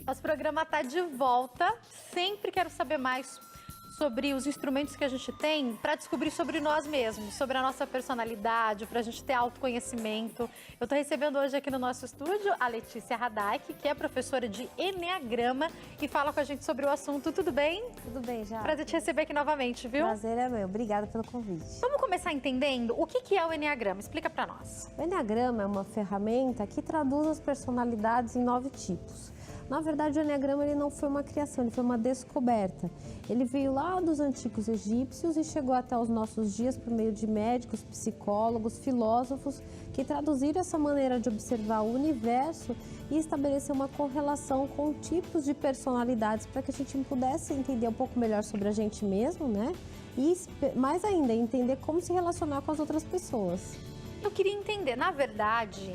Nosso programa está de volta. Sempre quero saber mais sobre os instrumentos que a gente tem para descobrir sobre nós mesmos, sobre a nossa personalidade, para a gente ter autoconhecimento. Eu estou recebendo hoje aqui no nosso estúdio a Letícia Radack, que é professora de Eneagrama e fala com a gente sobre o assunto. Tudo bem? Tudo bem, já. Prazer te receber aqui novamente, viu? Prazer é meu. Obrigada pelo convite. Vamos começar entendendo o que é o Eneagrama. Explica para nós. O Eneagrama é uma ferramenta que traduz as personalidades em 9 tipos. Na verdade, o Eneagrama ele não foi uma criação, ele foi uma descoberta. Ele veio lá dos antigos egípcios e chegou até os nossos dias por meio de médicos, psicólogos, filósofos que traduziram essa maneira de observar o universo e estabelecer uma correlação com tipos de personalidades para que a gente pudesse entender um pouco melhor sobre a gente mesmo, né? E mais ainda, entender como se relacionar com as outras pessoas. Eu queria entender, na verdade,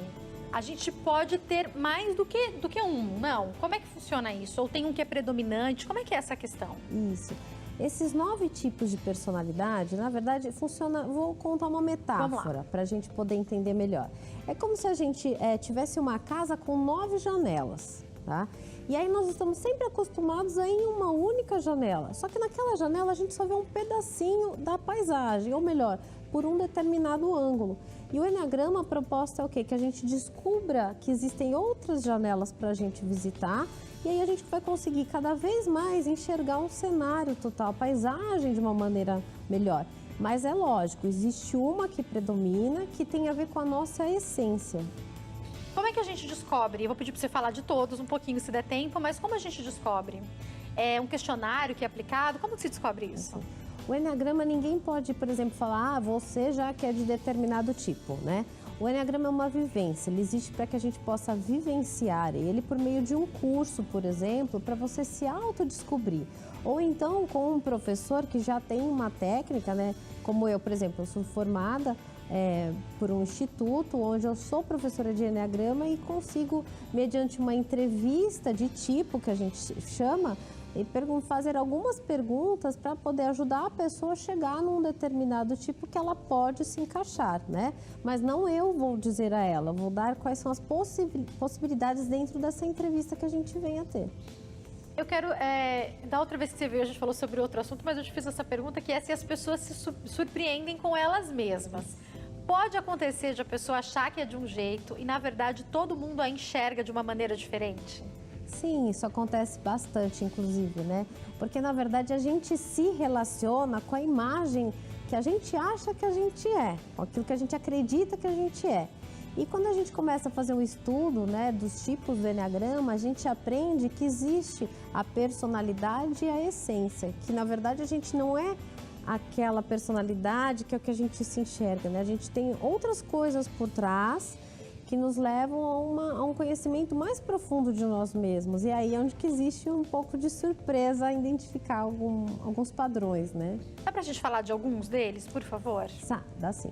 a gente pode ter mais do que um, não? Como é que funciona isso? Ou tem um que é predominante? Como é que é essa questão? Isso. Esses 9 tipos de personalidade, na verdade, funciona... Vou contar uma metáfora para a gente poder entender melhor. É como se a gente tivesse uma casa com 9 janelas, tá? E aí nós estamos sempre acostumados a ir em uma única janela. Só que naquela janela a gente só vê um pedacinho da paisagem, ou melhor, por um determinado ângulo. E o Eneagrama, a proposta é o quê? Que a gente descubra que existem outras janelas para a gente visitar e aí a gente vai conseguir cada vez mais enxergar um cenário total, a paisagem de uma maneira melhor. Mas é lógico, existe uma que predomina, que tem a ver com a nossa essência. Como é que a gente descobre? Eu vou pedir para você falar de todos um pouquinho, se der tempo, mas como a gente descobre? É um questionário que é aplicado? Como que se descobre isso? O Eneagrama, ninguém pode, por exemplo, falar, você já que é de determinado tipo, né? O Eneagrama é uma vivência, ele existe para que a gente possa vivenciar ele por meio de um curso, por exemplo, para você se autodescobrir. Ou então com um professor que já tem uma técnica, né? Como eu, por exemplo, eu sou formada por um instituto onde eu sou professora de Eneagrama e consigo, mediante uma entrevista de tipo, que a gente chama, e fazer algumas perguntas para poder ajudar a pessoa a chegar num determinado tipo que ela pode se encaixar, né? Mas não eu vou dizer a ela, vou dar quais são as possibilidades dentro dessa entrevista que a gente vem a ter. Eu quero, da outra vez que você veio, a gente falou sobre outro assunto, mas eu te fiz essa pergunta, que é se as pessoas se surpreendem com elas mesmas. Pode acontecer de a pessoa achar que é de um jeito e, na verdade, todo mundo a enxerga de uma maneira diferente? Sim, isso acontece bastante, inclusive, né? Porque, na verdade, a gente se relaciona com a imagem que a gente acha que a gente é, com aquilo que a gente acredita que a gente é. E quando a gente começa a fazer um estudo, né, dos tipos do Eneagrama, a gente aprende que existe a personalidade e a essência, que, na verdade, a gente não é aquela personalidade que é o que a gente se enxerga, né? A gente tem outras coisas por trás que nos levam a um conhecimento mais profundo de nós mesmos. E aí é onde que existe um pouco de surpresa a identificar alguns padrões, né? Dá pra gente falar de alguns deles, por favor? Dá sim.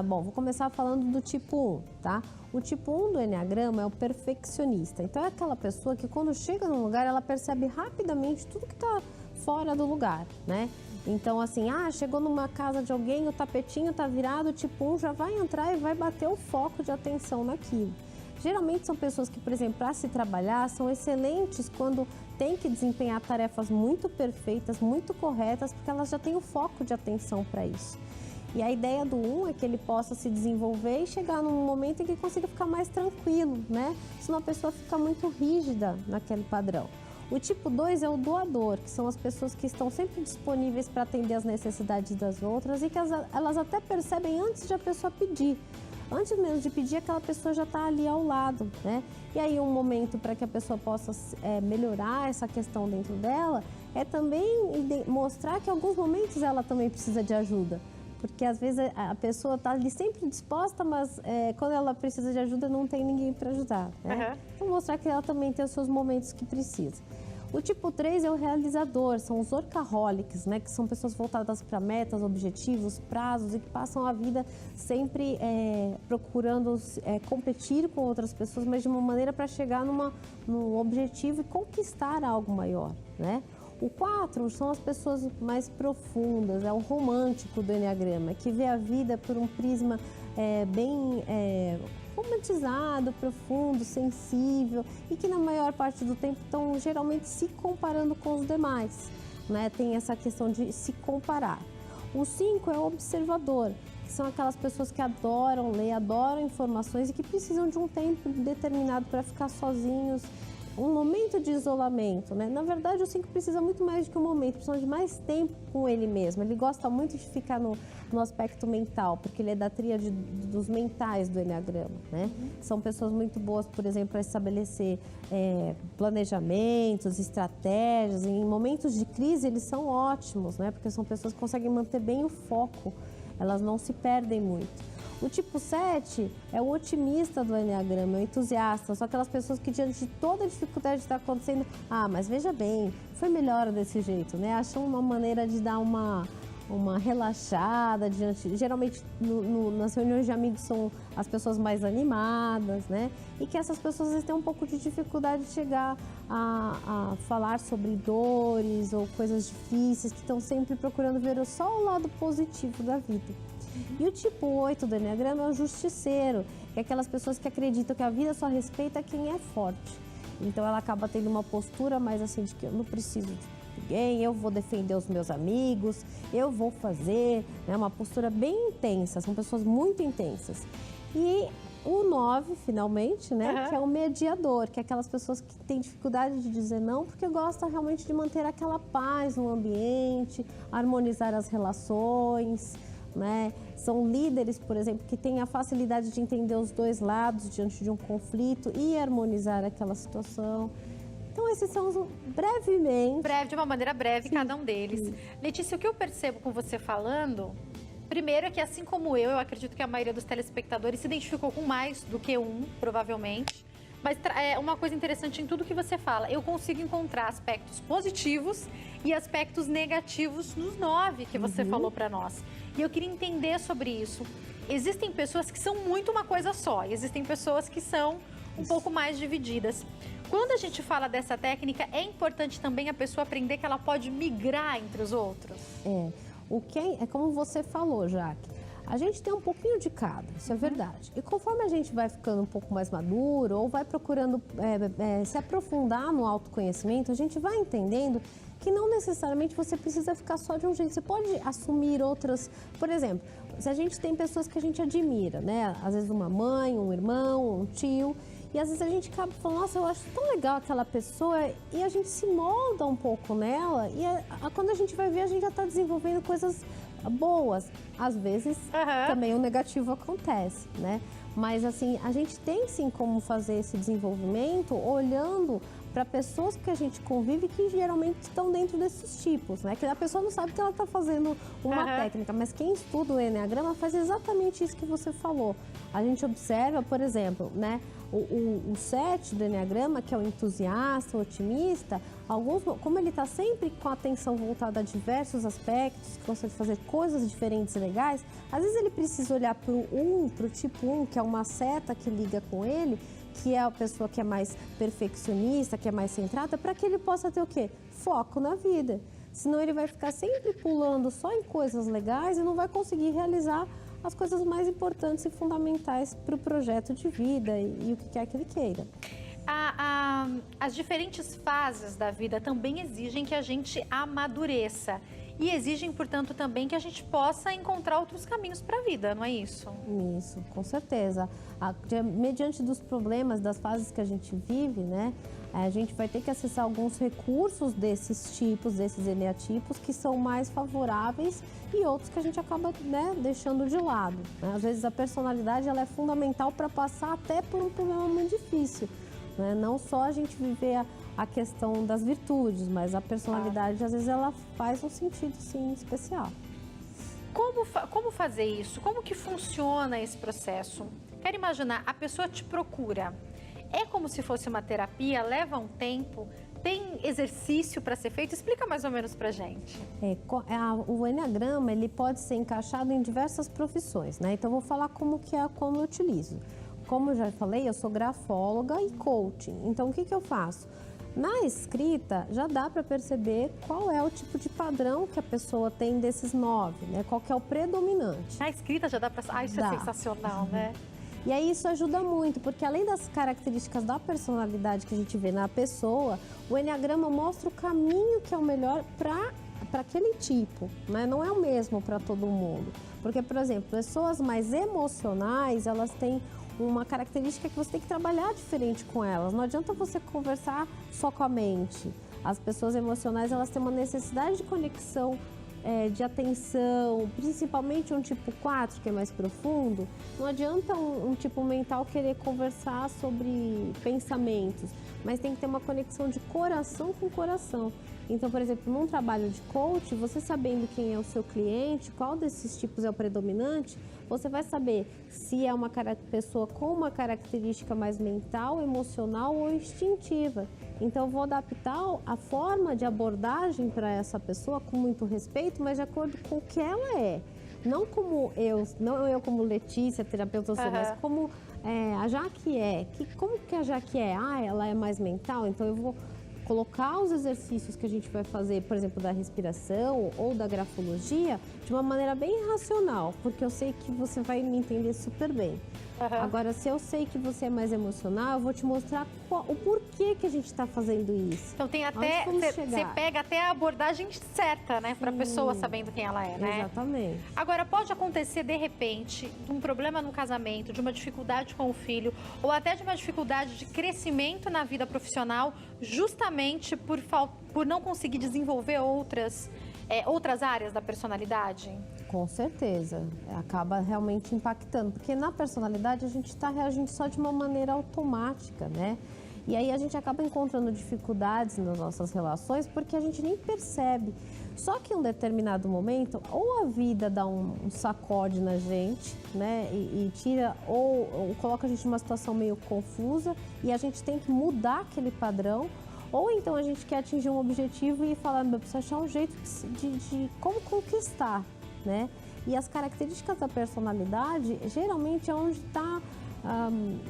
Bom, vou começar falando do tipo 1, tá? O tipo 1 do Eneagrama é o perfeccionista. Então é aquela pessoa que quando chega num lugar, ela percebe rapidamente tudo que tá fora do lugar, né? Então, assim, chegou numa casa de alguém, o tapetinho tá virado, o tipo 1 já vai entrar e vai bater o foco de atenção naquilo. Geralmente são pessoas que, por exemplo, para se trabalhar, são excelentes quando tem que desempenhar tarefas muito perfeitas, muito corretas, porque elas já têm o foco de atenção para isso. E a ideia do 1 é que ele possa se desenvolver e chegar num momento em que consiga ficar mais tranquilo, né? Senão a pessoa fica muito rígida naquele padrão. O tipo 2 é o doador, que são as pessoas que estão sempre disponíveis para atender as necessidades das outras e que elas até percebem antes de a pessoa pedir. Antes mesmo de pedir, aquela pessoa já está ali ao lado, né? E aí um momento para que a pessoa possa melhorar essa questão dentro dela é também mostrar que em alguns momentos ela também precisa de ajuda. Porque às vezes a pessoa está ali sempre disposta, mas quando ela precisa de ajuda não tem ninguém para ajudar, né? Então mostrar que ela também tem os seus momentos que precisa. O tipo 3 é o realizador, são os workaholics, né? Que são pessoas voltadas para metas, objetivos, prazos e que passam a vida sempre procurando competir com outras pessoas, mas de uma maneira para chegar num objetivo e conquistar algo maior, né? O 4 são as pessoas mais profundas, é o romântico do Eneagrama, que vê a vida por um prisma bem romantizado, profundo, sensível e que na maior parte do tempo estão geralmente se comparando com os demais, né? Tem essa questão de se comparar. O 5 é o observador, que são aquelas pessoas que adoram ler, adoram informações e que precisam de um tempo determinado para ficar sozinhos, um momento de isolamento, né? Na verdade, o 5 precisa muito mais do que um momento, precisa de mais tempo com ele mesmo. Ele gosta muito de ficar no aspecto mental, porque ele é da tríade dos mentais do Eneagrama, né? São pessoas muito boas, por exemplo, para estabelecer planejamentos, estratégias. Em momentos de crise, eles são ótimos, né? Porque são pessoas que conseguem manter bem o foco, elas não se perdem muito. O tipo 7 é o otimista do Eneagrama, é o entusiasta. São aquelas pessoas que, diante de toda a dificuldade que está acontecendo, mas veja bem, foi melhor desse jeito, né? Acham uma maneira de dar uma relaxada diante. Geralmente, nas reuniões de amigos, são as pessoas mais animadas, né? E que essas pessoas às vezes, têm um pouco de dificuldade de chegar a falar sobre dores ou coisas difíceis, que estão sempre procurando ver só o lado positivo da vida. E o tipo 8 do Eneagrama é o justiceiro, que é aquelas pessoas que acreditam que a vida só respeita quem é forte. Então ela acaba tendo uma postura mais assim de que eu não preciso de ninguém, eu vou defender os meus amigos, eu vou fazer, né? Uma postura bem intensa, são pessoas muito intensas. E o 9, finalmente, né, que é o mediador, que é aquelas pessoas que têm dificuldade de dizer não, porque gostam realmente de manter aquela paz no ambiente, harmonizar as relações, né? São líderes, por exemplo, que têm a facilidade de entender os dois lados diante de um conflito e harmonizar aquela situação. Então, esses são os brevemente... De uma maneira breve, sim, cada um deles. Sim. Letícia, o que eu percebo com você falando, primeiro é que, assim como eu acredito que a maioria dos telespectadores se identificou com mais do que um, provavelmente. Mas é uma coisa interessante em tudo que você fala. Eu consigo encontrar aspectos positivos e aspectos negativos nos 9 que você falou para nós. E eu queria entender sobre isso. Existem pessoas que são muito uma coisa só. E existem pessoas que são um pouco mais divididas. Quando a gente fala dessa técnica, é importante também a pessoa aprender que ela pode migrar entre os outros? É como você falou, Jaque. A gente tem um pouquinho de cada, isso é verdade. E conforme a gente vai ficando um pouco mais maduro ou vai procurando se aprofundar no autoconhecimento, a gente vai entendendo que não necessariamente você precisa ficar só de um jeito. Você pode assumir outras... Por exemplo, se a gente tem pessoas que a gente admira, né? Às vezes uma mãe, um irmão, um tio... E às vezes a gente acaba falando, nossa, eu acho tão legal aquela pessoa, e a gente se molda um pouco nela, e quando a gente vai ver, a gente já está desenvolvendo coisas boas. Às vezes também o negativo acontece, né? Mas assim, a gente tem sim como fazer esse desenvolvimento olhando para pessoas que a gente convive que geralmente estão dentro desses tipos, né? Que a pessoa não sabe que ela está fazendo uma técnica, mas quem estuda o Eneagrama faz exatamente isso que você falou. A gente observa, por exemplo, né? O 7 do Eneagrama, que é o entusiasta, o otimista, como ele está sempre com a atenção voltada a diversos aspectos, que gosta de fazer coisas diferentes e legais, às vezes ele precisa olhar para o tipo 1, que é uma seta que liga com ele, que é a pessoa que é mais perfeccionista, que é mais centrada, para que ele possa ter o quê? Foco na vida. Senão ele vai ficar sempre pulando só em coisas legais e não vai conseguir realizar as coisas mais importantes e fundamentais para o projeto de vida e o que quer que ele queira. As diferentes fases da vida também exigem que a gente amadureça e exigem, portanto, também que a gente possa encontrar outros caminhos para a vida, não é isso? Isso, com certeza. Mediante dos problemas, das fases que a gente vive, né? A gente vai ter que acessar alguns recursos desses tipos, desses eneatipos, que são mais favoráveis e outros que a gente acaba, né, deixando de lado, né? Às vezes a personalidade ela é fundamental para passar até por um problema muito difícil, né? Não só a gente viver a questão das virtudes, mas a personalidade, às vezes, ela faz um sentido, sim, especial. Como fazer isso? Como que funciona esse processo? Quero imaginar, a pessoa te procura. É como se fosse uma terapia, leva um tempo, tem exercício para ser feito? Explica mais ou menos para gente. O Eneagrama, ele pode ser encaixado em diversas profissões, né? Então, eu vou falar como eu utilizo. Como eu já falei, eu sou grafóloga e coaching. Então, o que eu faço? Na escrita, já dá para perceber qual é o tipo de padrão que a pessoa tem desses 9, né? Qual que é o predominante. Na escrita já dá para... isso é sensacional, né? E aí isso ajuda muito, porque além das características da personalidade que a gente vê na pessoa, o Enneagrama mostra o caminho que é o melhor para aquele tipo, né? Não é o mesmo para todo mundo. Porque, por exemplo, pessoas mais emocionais, elas têm uma característica que você tem que trabalhar diferente com elas. Não adianta você conversar só com a mente. As pessoas emocionais, elas têm uma necessidade de conexão, de atenção, principalmente um tipo 4, que é mais profundo. Não adianta um tipo mental querer conversar sobre pensamentos, mas tem que ter uma conexão de coração com coração. Então, por exemplo, num trabalho de coach, você sabendo quem é o seu cliente, qual desses tipos é o predominante, você vai saber se é uma pessoa com uma característica mais mental, emocional ou instintiva. Então, eu vou adaptar a forma de abordagem para essa pessoa com muito respeito, mas de acordo com o que ela é. Não eu como Letícia, terapeuta, mas como a Jaque é. Como que a Jaque é? Ela é mais mental, então eu vou colocar os exercícios que a gente vai fazer, por exemplo, da respiração ou da grafologia, de uma maneira bem racional, porque eu sei que você vai me entender super bem. Agora, se eu sei que você é mais emocional, eu vou te mostrar o porquê que a gente está fazendo isso. Então tem até, você pega até a abordagem certa, né, para a pessoa sabendo quem ela é, né? Exatamente. Agora, pode acontecer, de repente, um problema no casamento, de uma dificuldade com o filho, ou até de uma dificuldade de crescimento na vida profissional, justamente por não conseguir desenvolver outras áreas da personalidade? Com certeza, acaba realmente impactando, porque na personalidade a gente está reagindo só de uma maneira automática, né? E aí a gente acaba encontrando dificuldades nas nossas relações porque a gente nem percebe. Só que em um determinado momento, ou a vida dá um sacode na gente, né? E tira, ou coloca a gente numa situação meio confusa e a gente tem que mudar aquele padrão. Ou então a gente quer atingir um objetivo e falar, eu preciso achar um jeito de como conquistar, né? E as características da personalidade, geralmente é onde está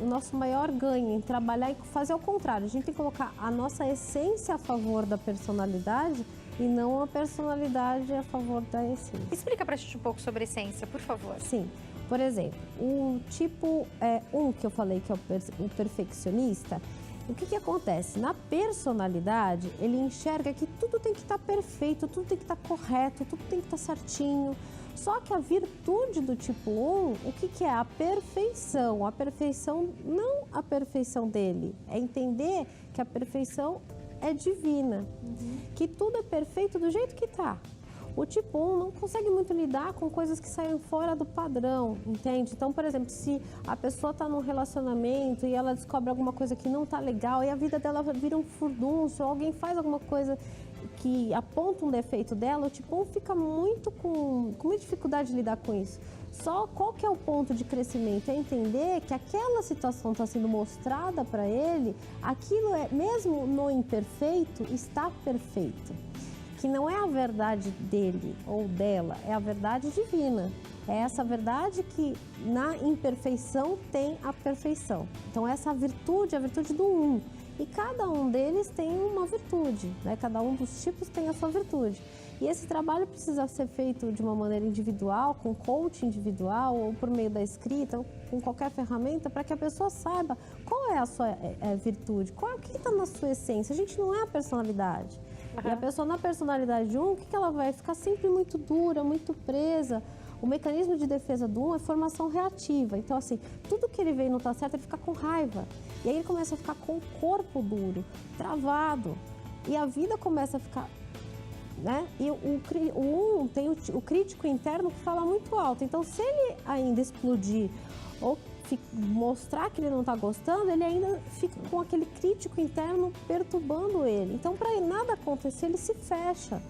o nosso maior ganho, em trabalhar e fazer ao contrário. A gente tem que colocar a nossa essência a favor da personalidade e não a personalidade a favor da essência. Explica pra gente um pouco sobre a essência, por favor. Sim. Por exemplo, o tipo 1 que eu falei, que é o perfeccionista, o que acontece? Na personalidade, ele enxerga que tudo tem que estar perfeito, tudo tem que estar correto, tudo tem que estar certinho. Só que a virtude do tipo 1, o que é? A perfeição. A perfeição, não a perfeição dele. É entender que a perfeição é divina. Que tudo é perfeito do jeito que está. O tipo 1 não consegue muito lidar com coisas que saem fora do padrão, entende? Então, por exemplo, se a pessoa está num relacionamento e ela descobre alguma coisa que não está legal e a vida dela vira um furdunço, ou alguém faz alguma coisa que aponta um defeito dela, o tipo 1 fica muito com muita dificuldade de lidar com isso. Só qual que é o ponto de crescimento? É entender que aquela situação está sendo mostrada para ele, aquilo mesmo no imperfeito, está perfeito. Que não é a verdade dele ou dela, é a verdade divina. É essa verdade que na imperfeição tem a perfeição. Então essa virtude é a virtude do 1. E cada um deles tem uma virtude, né? Cada um dos tipos tem a sua virtude. E esse trabalho precisa ser feito de uma maneira individual, com coaching individual, ou por meio da escrita, ou com qualquer ferramenta, para que a pessoa saiba qual é a sua virtude, o que está na sua essência. A gente não é a personalidade. E a pessoa na personalidade 1, o que ela vai? Ficar sempre muito dura, muito presa. O mecanismo de defesa do 1 é formação reativa. Então, assim, tudo que ele vê e não está certo, ele fica com raiva. E aí ele começa a ficar com o corpo duro, travado. E a vida começa a ficar, né? E o 1 tem o crítico interno que fala muito alto. Então, se ele ainda explodir ou mostrar que ele não está gostando, ele ainda fica com aquele crítico interno perturbando ele. Então, para nada acontecer, ele se fecha,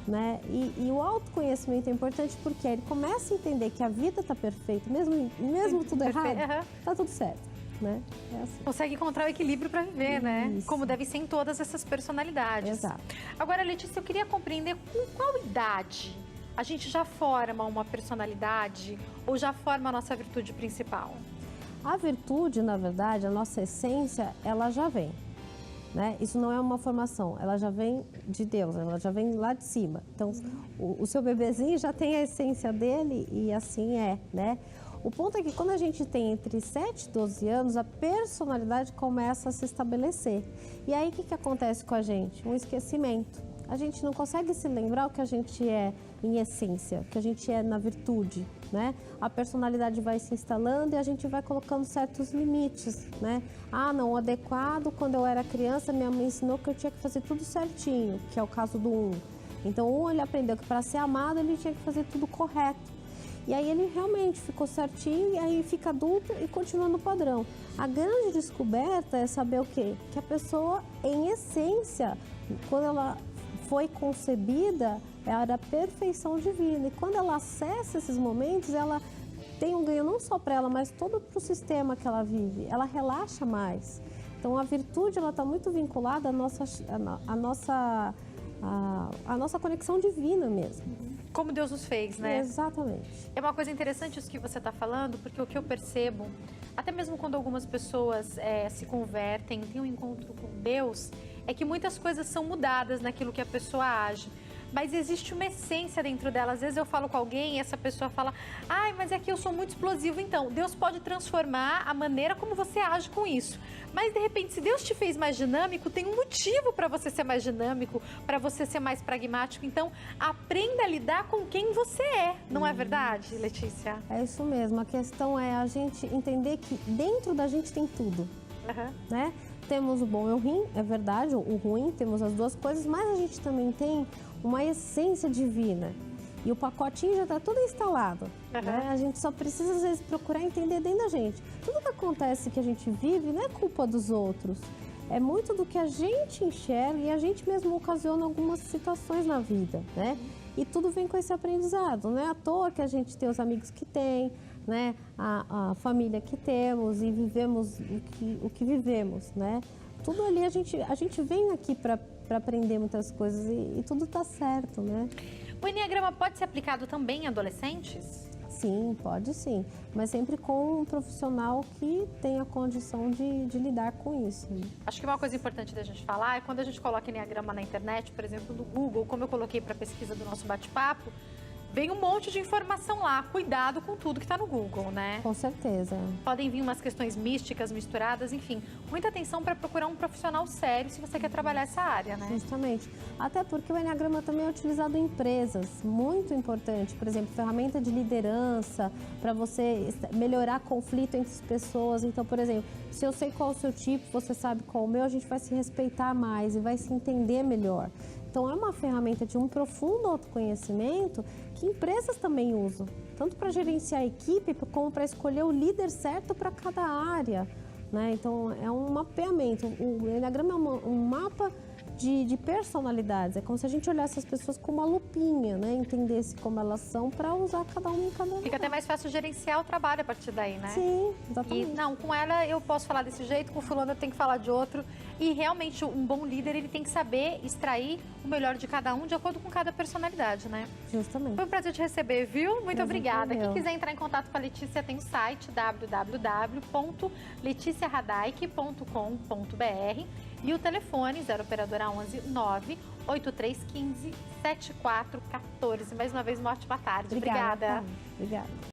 né? E o autoconhecimento é importante porque ele começa a entender que a vida está perfeita, mesmo tudo errado, está tudo certo, né? É assim. Consegue encontrar o equilíbrio para viver, né? Como deve ser em todas essas personalidades. Exato. Agora, Letícia, eu queria compreender com qual idade a gente já forma uma personalidade ou já forma a nossa virtude principal? A virtude, na verdade, a nossa essência, ela já vem, né? Isso não é uma formação, ela já vem de Deus, ela já vem lá de cima. Então, o seu bebezinho já tem a essência dele e assim é, né? O ponto é que quando a gente tem entre 7 e 12 anos, a personalidade começa a se estabelecer. E aí o que acontece com a gente? Um esquecimento. A gente não consegue se lembrar o que a gente é em essência, o que a gente é na virtude, né? A personalidade vai se instalando e a gente vai colocando certos limites, né? Ah, não, o adequado, quando eu era criança, minha mãe ensinou que eu tinha que fazer tudo certinho, que é o caso do 1. Então, o 1, ele aprendeu que para ser amado, ele tinha que fazer tudo correto. E aí ele realmente ficou certinho e aí fica adulto e continua no padrão. A grande descoberta é saber o quê? Que a pessoa, em essência, quando ela foi concebida, era a perfeição divina. E quando ela acessa esses momentos, ela tem um ganho não só para ela, mas todo para o sistema que ela vive. Ela relaxa mais. Então, a virtude está muito vinculada à nossa conexão divina mesmo. Como Deus nos fez, né? Exatamente. É uma coisa interessante isso que você está falando, porque o que eu percebo, até mesmo quando algumas pessoas se convertem, têm um encontro com Deus, é que muitas coisas são mudadas naquilo que a pessoa age. Mas existe uma essência dentro dela. Às vezes eu falo com alguém e essa pessoa fala: ai, mas é que eu sou muito explosivo. Então, Deus pode transformar a maneira como você age com isso. Mas, de repente, se Deus te fez mais dinâmico, tem um motivo para você ser mais dinâmico, para você ser mais pragmático. Então, aprenda a lidar com quem você é. Não é verdade, Letícia? É isso mesmo. A questão é a gente entender que dentro da gente tem tudo, né? Temos o bom e o ruim, é verdade, o ruim, temos as duas coisas, mas a gente também tem uma essência divina. E o pacotinho já está tudo instalado. Né? A gente só precisa, às vezes, procurar entender dentro da gente. Tudo que acontece que a gente vive não é culpa dos outros. É muito do que a gente enxerga e a gente mesmo ocasiona algumas situações na vida, né? E tudo vem com esse aprendizado. Não é à toa que a gente tem os amigos que tem, né? A família que temos e vivemos o que vivemos, né? Tudo ali a gente vem aqui para aprender muitas coisas e tudo está certo, né? O Enneagrama pode ser aplicado também em adolescentes? Sim, pode sim, mas sempre com um profissional que tenha condição de lidar com isso. Acho que uma coisa importante da gente falar é quando a gente coloca Enneagrama na internet, por exemplo, no Google, como eu coloquei para a pesquisa do nosso bate-papo, vem um monte de informação lá. Cuidado com tudo que está no Google, né? Com certeza. Podem vir umas questões místicas, misturadas, enfim. Muita atenção para procurar um profissional sério se você quer trabalhar essa área, né? Justamente. Até porque o Enneagrama também é utilizado em empresas. Muito importante. Por exemplo, ferramenta de liderança, para você melhorar conflito entre as pessoas. Então, por exemplo, se eu sei qual é o seu tipo, você sabe qual é o meu, a gente vai se respeitar mais e vai se entender melhor. Então, é uma ferramenta de um profundo autoconhecimento que empresas também usam, tanto para gerenciar a equipe, como para escolher o líder certo para cada área, né? Então, é um mapeamento. O Enneagrama é um mapa de personalidades. É como se a gente olhasse as pessoas com uma lupinha, né? Entendesse como elas são para usar cada um em cada um. Fica até mais fácil gerenciar o trabalho a partir daí, né? Sim, exatamente. E não, com ela eu posso falar desse jeito, com o fulano eu tenho que falar de outro. E realmente um bom líder, ele tem que saber extrair o melhor de cada um de acordo com cada personalidade, né? Justamente. Foi um prazer te receber, viu? Muito obrigada. foi meu. Quem quiser entrar em contato com a Letícia, tem o site www.leticiaradaik.com.br e o telefone 0 operadora 11 9 8315 7414. Mais uma vez, uma ótima tarde. Obrigada. Obrigada.